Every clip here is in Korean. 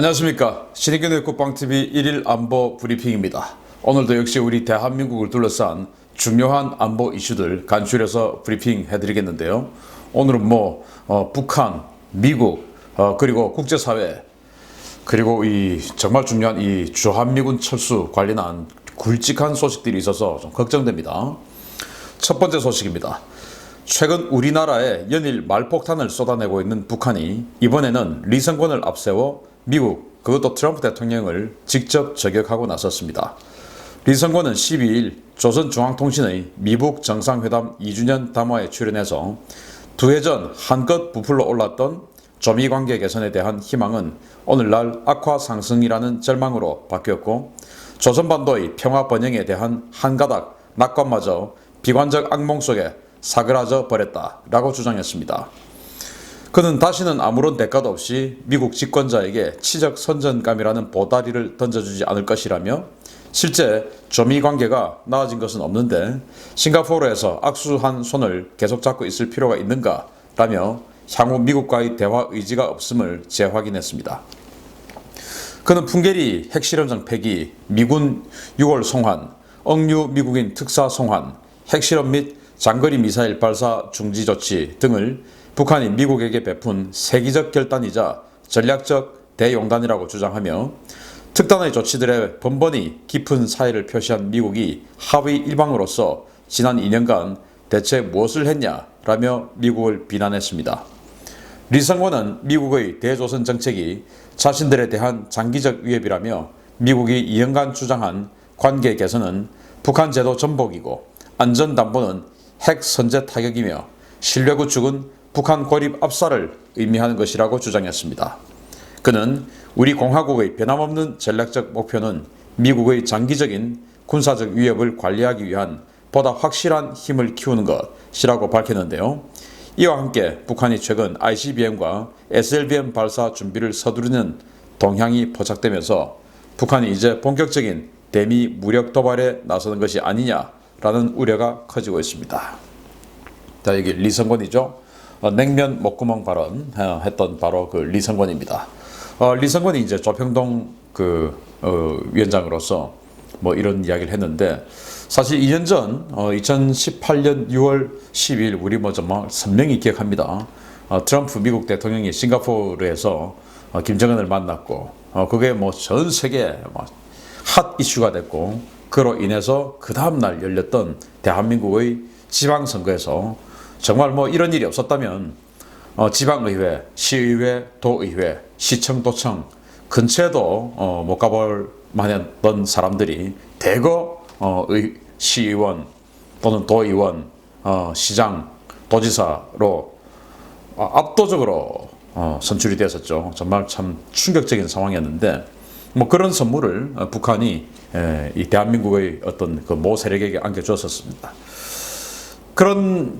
안녕하십니까. 신의균의 국방TV 1일 안보 브리핑입니다. 오늘도 역시 우리 대한민국을 둘러싼 중요한 안보 이슈들 간추려서 브리핑 해드리겠는데요. 오늘은 북한, 미국, 그리고 국제사회, 그리고 이 정말 중요한 이 주한미군 철수 관련한 굵직한 소식들이 있어서 좀 걱정됩니다. 첫 번째 소식입니다. 최근 우리나라에 연일 말폭탄을 쏟아내고 있는 북한이 이번에는 리성권을 앞세워 미국, 그것도 트럼프 대통령을 직접 저격하고 나섰습니다. 리성권은 12일 조선중앙통신의 미북 정상회담 2주년 담화에 출연해서 두 해 전 한껏 부풀러 올랐던 조미관계 개선에 대한 희망은 오늘날 악화 상승이라는 절망으로 바뀌었고, 조선반도의 평화 번영에 대한 한 가닥 낙관마저 비관적 악몽 속에 사그라져 버렸다라고 주장했습니다. 그는 다시는 아무런 대가도 없이 미국 집권자에게 치적 선전감이라는 보따리를 던져주지 않을 것이라며, 실제 조미 관계가 나아진 것은 없는데 싱가포르에서 악수한 손을 계속 잡고 있을 필요가 있는가 라며 향후 미국과의 대화 의지가 없음을 재확인했습니다. 그는 풍계리 핵실험장 폐기, 미군 6월 송환, 억류 미국인 특사 송환, 핵실험 및 장거리 미사일 발사 중지 조치 등을 북한이 미국에게 베푼 세계적 결단이자 전략적 대용단이라고 주장하며, 특단의 조치들에 번번이 깊은 사의를 표시한 미국이 하위 일방으로서 지난 2년간 대체 무엇을 했냐라며 미국을 비난했습니다. 리성원은 미국의 대조선 정책이 자신들에 대한 장기적 위협이라며 미국이 2년간 주장한 관계 개선은 북한 제도 전복이고 안전담보는 핵 선제 타격이며 신뢰 구축은 북한 고립 압살을 의미하는 것이라고 주장했습니다. 그는 우리 공화국의 변함없는 전략적 목표는 미국의 장기적인 군사적 위협을 관리하기 위한 보다 확실한 힘을 키우는 것이라고 밝혔는데요. 이와 함께 북한이 최근 ICBM과 SLBM 발사 준비를 서두르는 동향이 포착되면서 북한이 이제 본격적인 대미 무력 도발에 나서는 것이 아니냐라는 우려가 커지고 있습니다. 자, 여기 리성권이죠. 냉면 목구멍 발언 했던 바로 그 리성권입니다. 리성권이 이제 조평동 위원장으로서 이런 이야기를 했는데, 사실 2년 전 2018년 6월 10일 우리 정말 선명히 기억합니다. 트럼프 미국 대통령이 싱가포르에서 김정은을 만났고, 그게 전 세계 핫 이슈가 됐고, 그로 인해서 그 다음날 열렸던 대한민국의 지방선거에서 정말 이런 일이 없었다면 지방의회, 시의회, 도의회, 시청, 도청 근처에도 못 가볼 만했던 사람들이 대거 시의원 또는 도의원, 시장, 도지사로 압도적으로 선출이 됐었죠. 정말 참 충격적인 상황이었는데, 그런 선물을 북한이 이 대한민국의 어떤 그 모 세력에게 안겨주었었습니다. 그런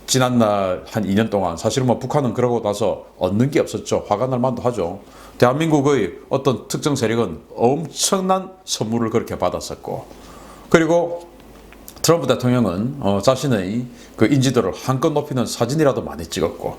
지난날 한 2년 동안 사실은 북한은 그러고 나서 얻는 게 없었죠. 화가 날 만도 하죠. 대한민국의 어떤 특정 세력은 엄청난 선물을 그렇게 받았었고, 그리고 트럼프 대통령은 자신의 그 인지도를 한껏 높이는 사진이라도 많이 찍었고,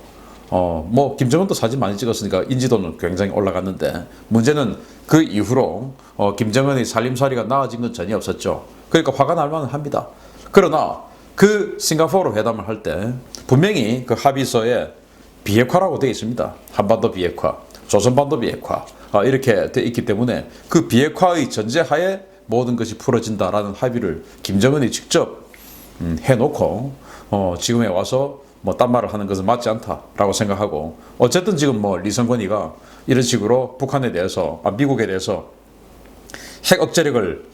김정은도 사진 많이 찍었으니까 인지도는 굉장히 올라갔는데, 문제는 그 이후로 김정은의 살림살이가 나아진 건 전혀 없었죠. 그러니까 화가 날 만은 합니다. 그러나 그 싱가포르 회담을 할 때 분명히 그 합의서에 비핵화라고 되어 있습니다. 한반도 비핵화, 조선반도 비핵화 이렇게 되어 있기 때문에 그 비핵화의 전제하에 모든 것이 풀어진다라는 합의를 김정은이 직접 해놓고 지금에 와서 딴 말을 하는 것은 맞지 않다라고 생각하고, 어쨌든 지금 리성권이가 이런 식으로 북한에 대해서 미국에 대해서 핵 억제력을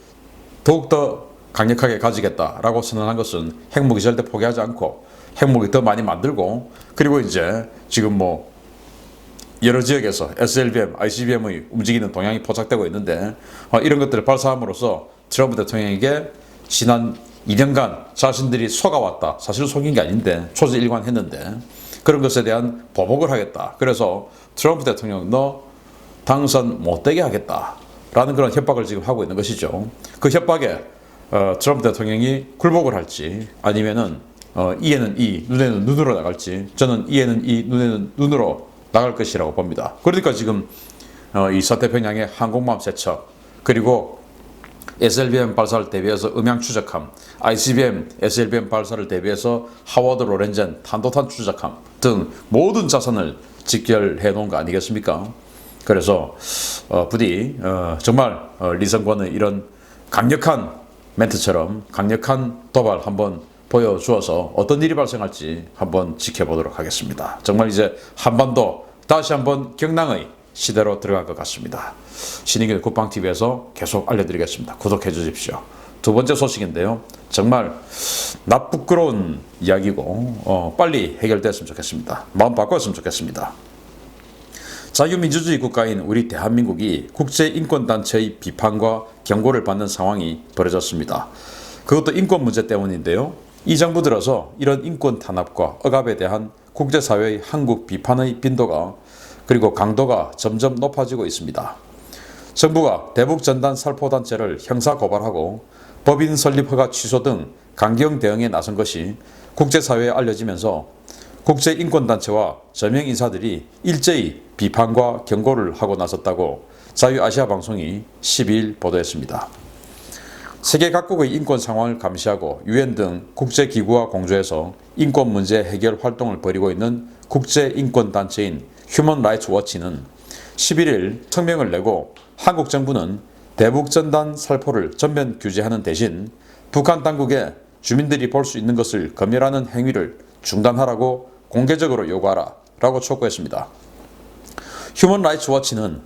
더욱더 강력하게 가지겠다라고 선언한 것은 핵무기 절대 포기하지 않고 핵무기 더 많이 만들고, 그리고 이제 지금 여러 지역에서 SLBM, ICBM의 움직이는 동향이 포착되고 있는데, 이런 것들을 발사함으로써 트럼프 대통령에게 지난 2년간 자신들이 속아왔다, 사실 속인 게 아닌데 초지일관했는데 그런 것에 대한 보복을 하겠다. 그래서 트럼프 대통령 너 당선 못되게 하겠다라는 그런 협박을 지금 하고 있는 것이죠. 그 협박에 트럼프 대통령이 굴복을 할지 아니면은 이에는 이, 눈에는 눈으로 나갈지, 저는 이에는 이, 눈에는 눈으로 나갈 것이라고 봅니다. 그러니까 지금 이 서태평양의 항공모함 세척, 그리고 SLBM 발사를 대비해서 음향 추적함, ICBM, SLBM 발사를 대비해서 하워드 로렌젠 탄도탄 추적함 등 모든 자산을 직결해 놓은 거 아니겠습니까? 그래서 부디 정말 리성권의 이런 강력한 멘트처럼 강력한 도발 한번 보여주어서 어떤 일이 발생할지 한번 지켜보도록 하겠습니다. 정말 이제 한반도 다시 한번 경랑의 시대로 들어갈 것 같습니다. 신인균 국방TV에서 계속 알려드리겠습니다. 구독해 주십시오. 두 번째 소식인데요. 정말 납부끄러운 이야기고 빨리 해결됐으면 좋겠습니다. 마음 바꿨으면 좋겠습니다. 자유민주주의 국가인 우리 대한민국이 국제인권단체의 비판과 경고를 받는 상황이 벌어졌습니다. 그것도 인권 문제 때문인데요. 이 정부 들어서 이런 인권 탄압과 억압에 대한 국제사회의 한국 비판의 빈도가 그리고 강도가 점점 높아지고 있습니다. 정부가 대북전단 살포단체를 형사고발하고 법인 설립 허가 취소 등 강경 대응에 나선 것이 국제사회에 알려지면서 국제인권단체와 저명 인사들이 일제히 비판과 경고를 하고 나섰다고 자유아시아방송이 12일 보도했습니다. 세계 각국의 인권 상황을 감시하고 유엔 등 국제기구와 공조해서 인권 문제 해결 활동을 벌이고 있는 국제인권단체인 휴먼 라이츠 워치는 11일 성명을 내고 한국 정부는 대북전단 살포를 전면 규제하는 대신 북한 당국에 주민들이 볼 수 있는 것을 검열하는 행위를 중단하라고 공개적으로 요구하라 라고 촉구했습니다. 휴먼 라이츠 워치는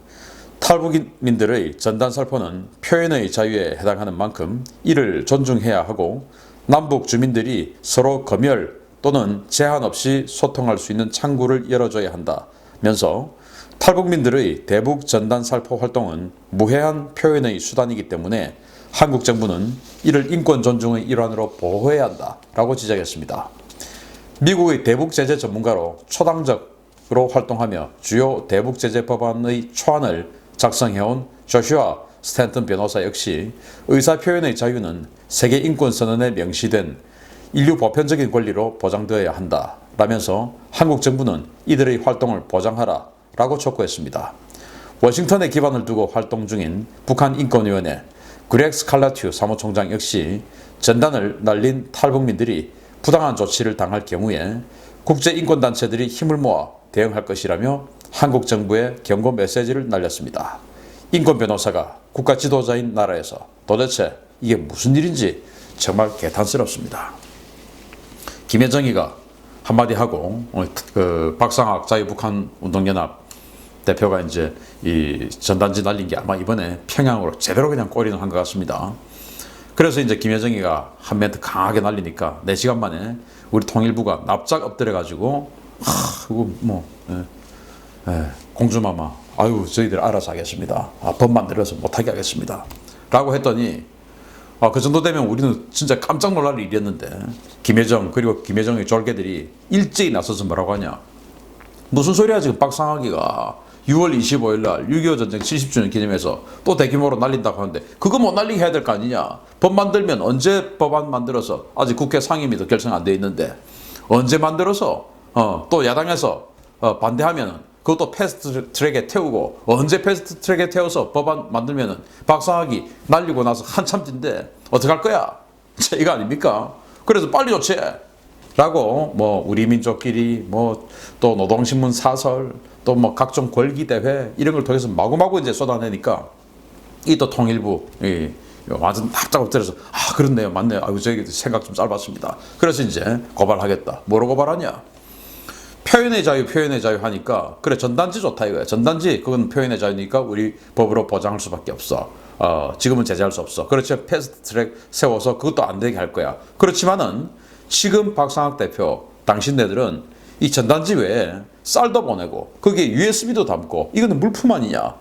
탈북민들의 전단 살포는 표현의 자유에 해당하는 만큼 이를 존중해야 하고 남북 주민들이 서로 검열 또는 제한 없이 소통할 수 있는 창구를 열어줘야 한다면서 탈북민들의 대북 전단 살포 활동은 무해한 표현의 수단이기 때문에 한국 정부는 이를 인권 존중의 일환으로 보호해야 한다라고 지적했습니다. 미국의 대북 제재 전문가로 초당적으로 활동하며 주요 대북 제재 법안의 초안을 작성해온 조슈아 스탠턴 변호사 역시 의사표현의 자유는 세계 인권선언에 명시된 인류 보편적인 권리로 보장되어야 한다라면서 한국 정부는 이들의 활동을 보장하라 라고 촉구했습니다. 워싱턴에 기반을 두고 활동 중인 북한인권위원회 그렉 스칼라튜 사무총장 역시 전단을 날린 탈북민들이 부당한 조치를 당할 경우에 국제인권단체들이 힘을 모아 대응할 것이라며 한국 정부에 경고 메시지를 날렸습니다. 인권 변호사가 국가 지도자인 나라에서 도대체 이게 무슨 일인지 정말 개탄스럽습니다. 김여정이가 한마디 하고 박상학 자유북한운동연합 대표가 이제 이 전단지 날린 게 아마 이번에 평양으로 제대로 그냥 꼬리는 한 것 같습니다. 그래서 이제 김여정이가 한 멘트 강하게 날리니까 4시간 만에 우리 통일부가 납작 엎드려가지고 이거 뭐 공주마마 아유 저희들 알아서 하겠습니다. 법 만들어서 못하게 하겠습니다. 라고 했더니 그 정도 되면 우리는 진짜 깜짝 놀랄 일이었는데 김여정 그리고 김여정의 졸개들이 일제히 나서서 뭐라고 하냐. 무슨 소리야 지금 박상학이가 6월 25일 날 6.25 전쟁 70주년 기념해서 또 대규모로 날린다고 하는데 그거 못 날리게 해야 될 거 아니냐. 법 만들면 언제 법안 만들어서 아직 국회 상임위도 결정 안 돼 있는데 언제 만들어서 또 야당에서 반대하면은 그것도 패스트 트랙에 태우고 언제 패스트 트랙에 태워서 법안 만들면은 박상학이 날리고 나서 한참 뒤인데 어떡할 거야. 이거 아닙니까? 그래서 빨리 조치해. 라고 뭐 우리 민족끼리 뭐 또 노동신문 사설 또 뭐 각종 권기대회 이런 걸 통해서 마구마구 이제 쏟아내니까 이 또 통일부 완전 납작 엎드려서 그렇네요 맞네요 아유 저희 생각 좀 짧았습니다. 그래서 이제 고발하겠다. 뭐로 고발하냐. 표현의 자유 하니까 그래 전단지 좋다 이거야. 전단지 그건 표현의 자유니까 우리 법으로 보장할 수밖에 없어. 지금은 제재할 수 없어. 그렇지 패스트 트랙 세워서 그것도 안 되게 할 거야. 그렇지만은 지금 박상학 대표 당신네들은 이 전단지 외에 쌀도 보내고 거기에 USB도 담고 이거는 물품 아니냐.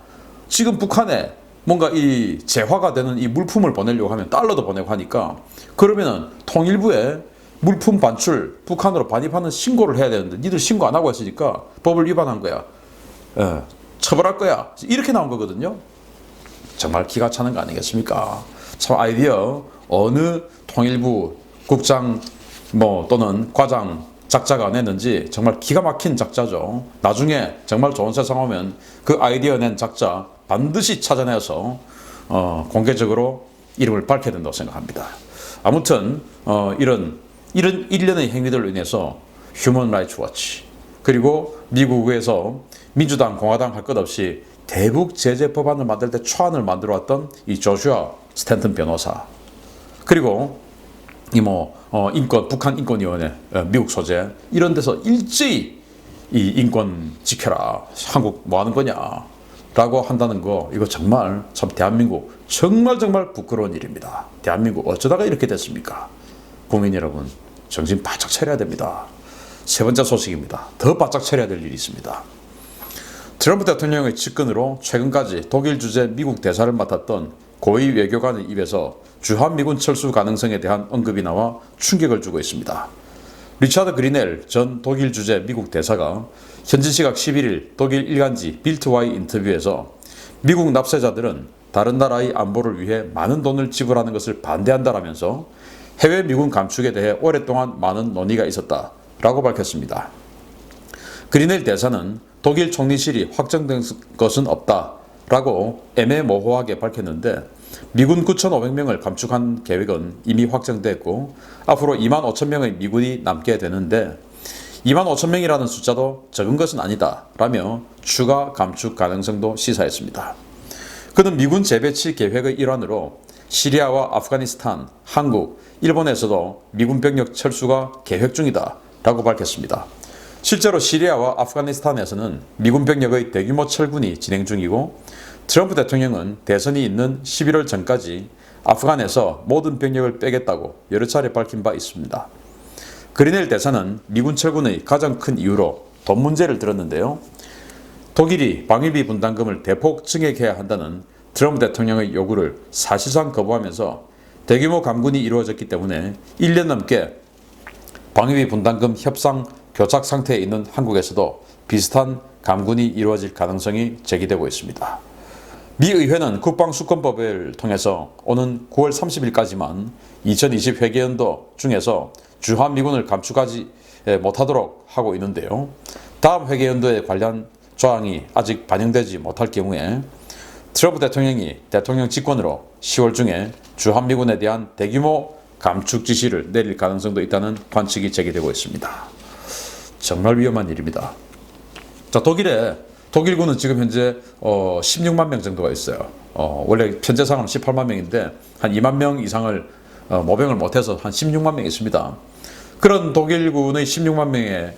지금 북한에 뭔가 이 재화가 되는 이 물품을 보내려고 하면 달러도 보내고 하니까 그러면은 통일부에 물품 반출 북한으로 반입하는 신고를 해야 되는데 니들 신고 안 하고 했으니까 법을 위반한 거야. 처벌할 거야. 이렇게 나온 거거든요. 정말 기가 차는 거 아니겠습니까? 참 아이디어 어느 통일부 국장 또는 과장 작자가 냈는지 정말 기가 막힌 작자죠. 나중에 정말 좋은 세상 오면 그 아이디어 낸 작자 반드시 찾아내서 공개적으로 이름을 밝혀야 된다고 생각합니다. 아무튼 이런 일련의 행위들로 인해서 휴먼 라이츠 워치 그리고 미국에서 민주당, 공화당 할 것 없이 대북 제재 법안을 만들 때 초안을 만들어 왔던 이 조슈아 스탠턴 변호사 그리고 인권, 북한 인권위원회, 미국 소재 이런 데서 일제히 이 인권 지켜라, 한국 뭐 하는 거냐 라고 한다는 거, 이거 정말 참 대한민국 정말 부끄러운 일입니다. 대한민국 어쩌다가 이렇게 됐습니까? 국민 여러분 정신 바짝 차려야 됩니다. 세 번째 소식입니다. 더 바짝 차려야 될 일이 있습니다. 트럼프 대통령의 측근으로 최근까지 독일 주재 미국 대사를 맡았던 고위 외교관의 입에서 주한미군 철수 가능성에 대한 언급이 나와 충격을 주고 있습니다. 리차드 그리넬 전 독일 주재 미국 대사가 현지 시각 11일 독일 일간지 빌트와의 인터뷰에서 미국 납세자들은 다른 나라의 안보를 위해 많은 돈을 지불하는 것을 반대한다라면서 해외 미군 감축에 대해 오랫동안 많은 논의가 있었다라고 밝혔습니다. 그리넬 대사는 독일 총리실이 확정된 것은 없다라고 애매모호하게 밝혔는데 미군 9,500명을 감축한 계획은 이미 확정됐고 앞으로 25,000명의 미군이 남게 되는데 25,000명이라는 숫자도 적은 것은 아니다 라며 추가 감축 가능성도 시사했습니다. 그는 미군 재배치 계획의 일환으로 시리아와 아프가니스탄, 한국, 일본에서도 미군 병력 철수가 계획 중이다 라고 밝혔습니다. 실제로 시리아와 아프가니스탄에서는 미군 병력의 대규모 철군이 진행 중이고 트럼프 대통령은 대선이 있는 11월 전까지 아프간에서 모든 병력을 빼겠다고 여러 차례 밝힌 바 있습니다. 그리넬 대사는 미군 철군의 가장 큰 이유로 돈 문제를 들었는데요. 독일이 방위비 분담금을 대폭 증액해야 한다는 트럼프 대통령의 요구를 사실상 거부하면서 대규모 감군이 이루어졌기 때문에 1년 넘게 방위비 분담금 협상 교착 상태에 있는 한국에서도 비슷한 감군이 이루어질 가능성이 제기되고 있습니다. 미 의회는 국방수권법을 통해서 오는 9월 30일까지만 2020 회계연도 중에서 주한미군을 감축하지 못하도록 하고 있는데요. 다음 회계연도에 관련 조항이 아직 반영되지 못할 경우에 트럼프 대통령이 대통령 직권으로 10월 중에 주한미군에 대한 대규모 감축 지시를 내릴 가능성도 있다는 관측이 제기되고 있습니다. 정말 위험한 일입니다. 자, 독일군은 지금 현재 16만 명 정도가 있어요. 원래 현재상은 18만 명인데 한 2만 명 이상을 모병을 못해서 한 16만 명 있습니다. 그런 독일군의 16만 명의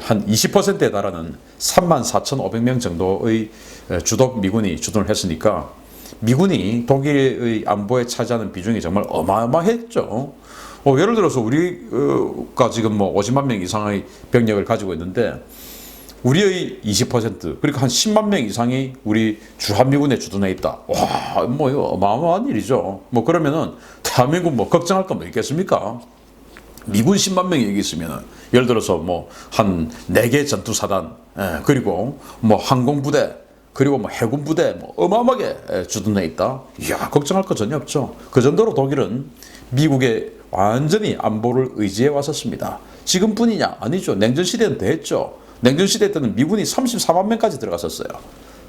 한 20%에 달하는 34,500명 정도의 주독 미군이 주둔을 했으니까 미군이 독일의 안보에 차지하는 비중이 정말 어마어마했죠. 예를 들어서 우리가 지금 50만 명 이상의 병력을 가지고 있는데 우리의 20% 그러니까 한 10만 명 이상이 우리 주한미군에 주둔해 있다. 와, 이거 어마어마한 일이죠. 그러면은 대한민국 걱정할 건 뭐 있겠습니까? 미군 10만 명이 여기 있으면은 예를 들어서 한 4개 전투사단, 그리고 항공부대, 그리고 해군부대 어마어마하게 주둔해 있다. 이야, 걱정할 거 전혀 없죠. 그 정도로 독일은 미국에 완전히 안보를 의지해 왔었습니다. 지금뿐이냐? 아니죠. 냉전시대는 더 했죠. 냉전시대 때는 미군이 34만 명까지 들어갔었어요.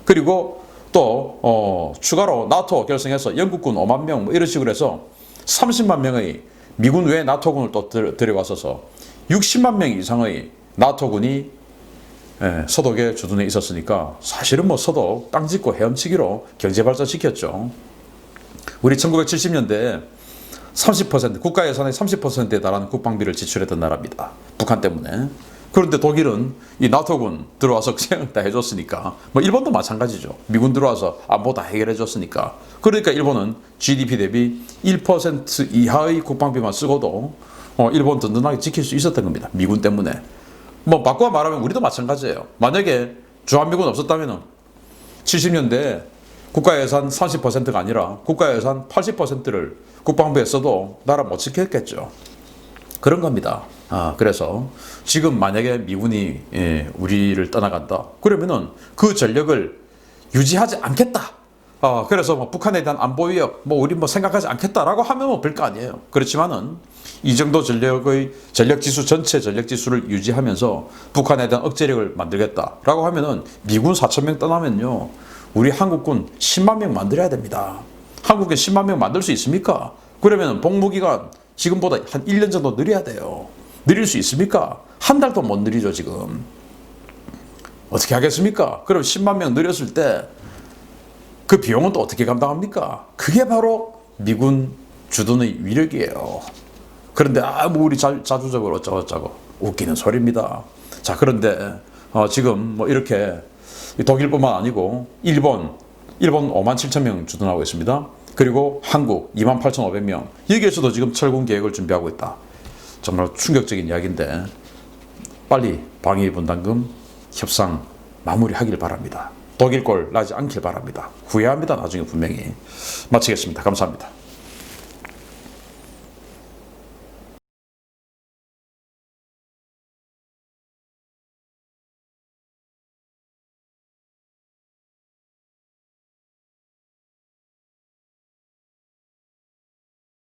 그리고 또 추가로 나토 결성해서 영국군 5만 명 이런 식으로 해서 30만 명의 미군 외 나토군을 또 들여왔어서 60만 명 이상의 나토군이 서독에 주둔해 있었으니까 사실은 서독 땅 짓고 헤엄치기로 경제 발전시켰죠. 우리 1970년대에 30% 국가 예산의 30%에 달하는 국방비를 지출했던 나라입니다. 북한 때문에. 그런데 독일은 이 나토군 들어와서 그냥 다 해줬으니까 일본도 마찬가지죠. 미군 들어와서 안보 다 해결해 줬으니까. 그러니까 일본은 GDP 대비 1% 이하의 국방비만 쓰고도 일본 든든하게 지킬 수 있었던 겁니다. 미군 때문에. 바꿔 말하면 우리도 마찬가지예요. 만약에 주한미군 없었다면 70년대에 국가 예산 30%가 아니라 국가 예산 80%를 국방부에 써도 나라 못 지켰겠죠. 그런 겁니다. 그래서 지금 만약에 미군이 우리를 떠나간다. 그러면은 그 전력을 유지하지 않겠다 그래서 뭐 북한에 대한 안보 위협, 뭐 우리 뭐 생각하지 않겠다라고 하면 뭐 별 거 아니에요. 그렇지만은 이 정도 전력 지수 전체 전력 지수를 유지하면서 북한에 대한 억제력을 만들겠다라고 하면은 미군 4,000명 떠나면요, 우리 한국군 10만 명 만들어야 됩니다. 한국군 10만 명 만들 수 있습니까? 그러면은 복무기간 지금보다 한 1년 정도 늘려야 돼요. 늘릴 수 있습니까? 한 달도 못 늘리죠 지금. 어떻게 하겠습니까? 그럼 10만 명 늘렸을 때 그 비용은 또 어떻게 감당합니까? 그게 바로 미군 주둔의 위력이에요. 그런데 뭐 우리 자주적으로 어쩌고저쩌고 웃기는 소리입니다. 자, 그런데 지금 뭐 이렇게 독일뿐만 아니고 일본 5만 7천 명 주둔하고 있습니다. 그리고 한국 2만 8,500명, 여기에서도 지금 철군 계획을 준비하고 있다. 정말 충격적인 이야기인데 빨리 방위 분담금 협상 마무리하길 바랍니다. 독일 꼴 나지 않길 바랍니다. 후회합니다. 나중에 분명히. 마치겠습니다. 감사합니다.